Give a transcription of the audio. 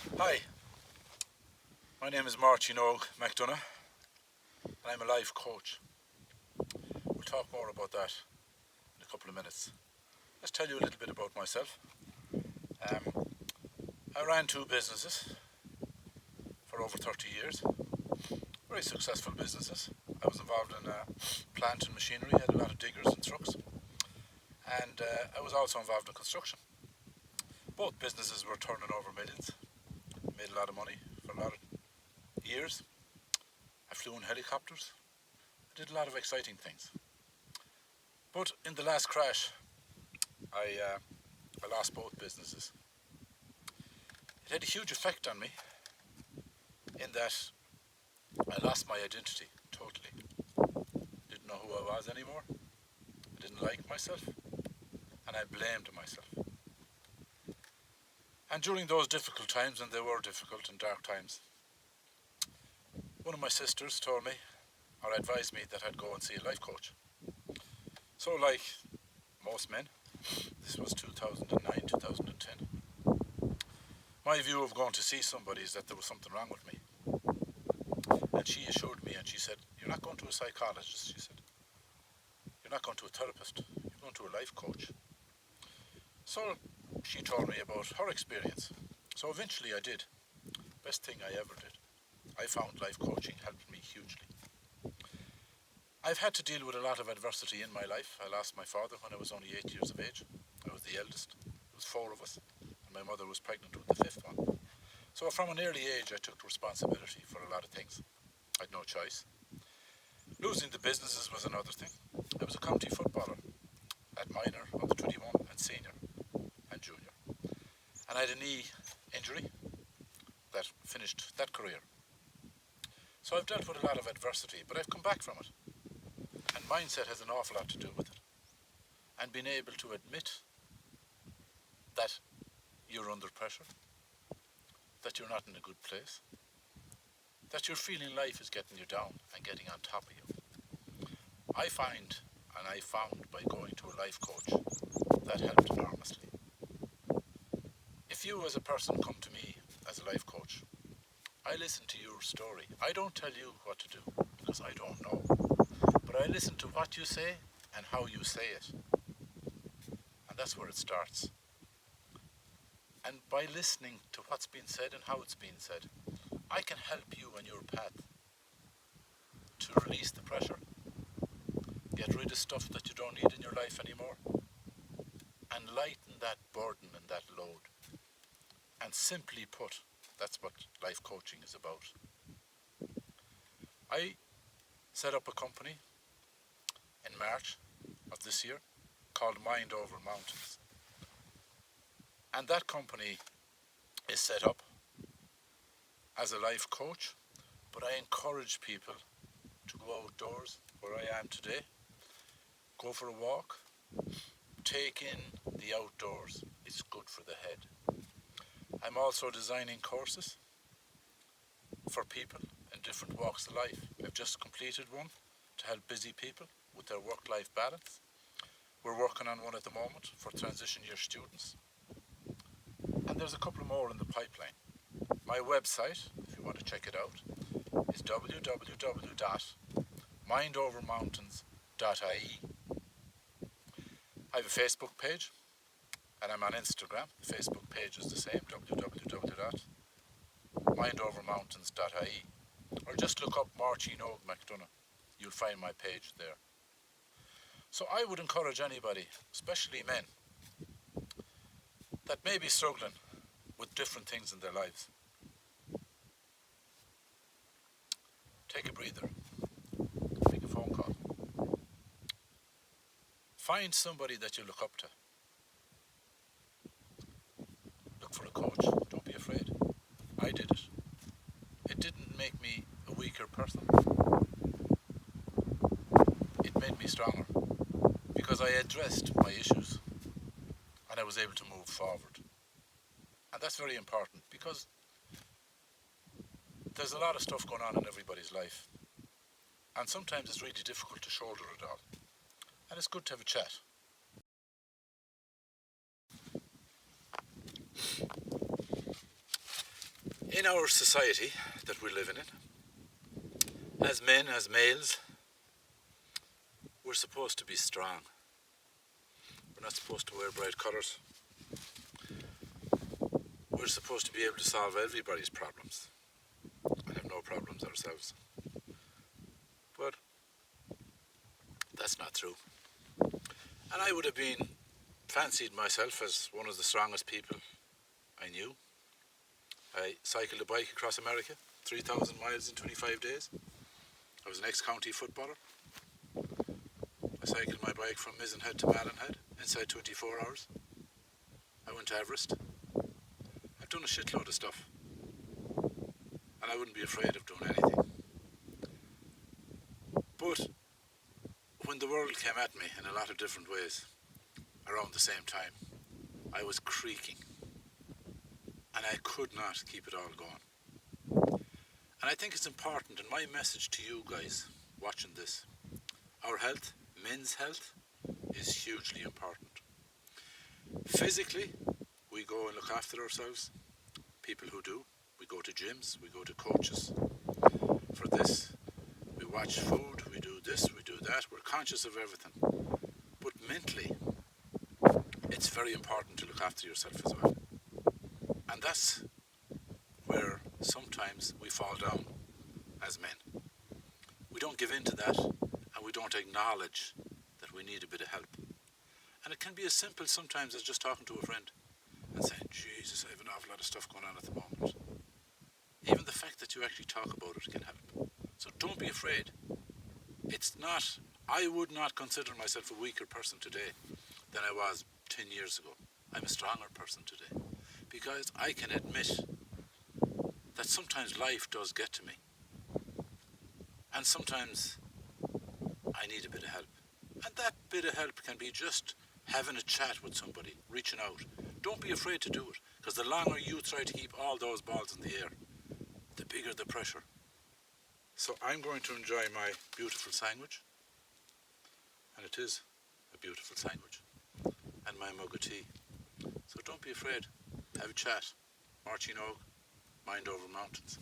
Hi, my name is Máirtín Óg Mc Donagh and I'm a life coach. We'll talk more about that in a couple of minutes. Let's tell you a little bit about myself. I ran two businesses for over 30 years, very successful businesses. I was involved in plant and machinery, had a lot of diggers and trucks, and I was also involved in construction. Both businesses were turning over millions, made a lot of money for a lot of years. I flew in helicopters, I did a lot of exciting things. But in the last crash, I lost both businesses. It had a huge effect on me in that I lost my identity totally. Didn't know who I was anymore. I didn't like myself, and I blamed myself. And during those difficult times, and they were difficult and dark times, one of my sisters told me, or advised me, that I'd go and see a life coach. So like most men, this was 2009, 2010, my view of going to see somebody is that there was something wrong with me. And she assured me, and she said, "You're not going to a psychologist," she said. "You're not going to a therapist, you're going to a life coach." So she told me about her experience. So eventually I did. Best thing I ever did. I found life coaching helped me hugely. I've had to deal with a lot of adversity in my life. I lost my father when I was only 8 years of age. I was the eldest. There was 4 of us, and my mother was pregnant with the 5th one. So from an early age I took responsibility for a lot of things. I had no choice. Losing the businesses was another thing. I was a county footballer at minor, under 21 and senior and junior. And I had a knee injury that finished that career. So I've dealt with a lot of adversity, but I've come back from it. And mindset has an awful lot to do with it. And being able to admit that you're under pressure, that you're not in a good place, that you're feeling life is getting you down and getting on top of you. I find, and I found by going to a life coach, that helped enormously. If you as a person come to me as a life coach, I listen to your story. I don't tell you what to do, because I don't know. But I listen to what you say and how you say it. And that's where it starts. And by listening to what's being said and how it's being said, I can help you on your path to release the pressure, get rid of stuff that you don't need in your life anymore, and lighten that burden and that load. And simply put, that's what life coaching is about. I set up a company in March of this year called Mind Over Mountains. And that company is set up as a life coach, but I encourage people to go outdoors where I am today, go for a walk, take in the outdoors. It's good for the head. I'm also designing courses for people in different walks of life. I've just completed one to help busy people with their work-life balance. We're working on one at the moment for transition year students. And there's a couple more in the pipeline. My website, if you want to check it out, is www.mindovermountains.ie. I have a Facebook page, and I'm on Instagram. The Facebook page is the same, www.mindovermountains.ie. Or just look up Máirtín Óg Mc Donagh. You'll find my page there. So I would encourage anybody, especially men, that may be struggling with different things in their lives. Take a breather. Make a phone call. Find somebody that you look up to. Look for a coach. Don't be afraid. I did it. It didn't make me a weaker person. It made me stronger because I addressed my issues and I was able to move forward. And that's very important because there's a lot of stuff going on in everybody's life. And sometimes it's really difficult to shoulder it all. And it's good to have a chat. In our society that we're living in, as men, as males, we're supposed to be strong. We're not supposed to wear bright colours. We're supposed to be able to solve everybody's problems and have no problems ourselves. But that's not true. And I would have been fancied myself as one of the strongest people I knew. I cycled a bike across America, 3,000 miles in 25 days. I was an ex-county footballer. I cycled my bike from Mizenhead to Mallinhead inside 24 hours. I went to Everest. I've done a shitload of stuff. And I wouldn't be afraid of doing anything. But when the world came at me in a lot of different ways, around the same time, I was creaking. And I could not keep it all going. And I think it's important, and my message to you guys watching this, our health, men's health, is hugely important. Physically, we go and look after ourselves. People who do. We go to gyms, we go to coaches for this. We watch food, we do this, we do that. We're conscious of everything. But mentally, it's very important to look after yourself as well. And that's where sometimes we fall down as men. We don't give in to that, and we don't acknowledge that we need a bit of help. And it can be as simple sometimes as just talking to a friend and saying, Jesus, I have an awful lot of stuff going on at the moment. Even the fact that you actually talk about it can help. So don't be afraid. I would not consider myself a weaker person today than I was 10 years ago. I'm a stronger person today because I can admit that sometimes life does get to me. And sometimes I need a bit of help. And that bit of help can be just having a chat with somebody, reaching out. Don't be afraid to do it, because the longer you try to keep all those balls in the air, the bigger the pressure. So I'm going to enjoy my beautiful sandwich, and it is a beautiful sandwich, and my mug of tea. So don't be afraid. Have a chat. Máirtín Óg, Mind Over Mountains.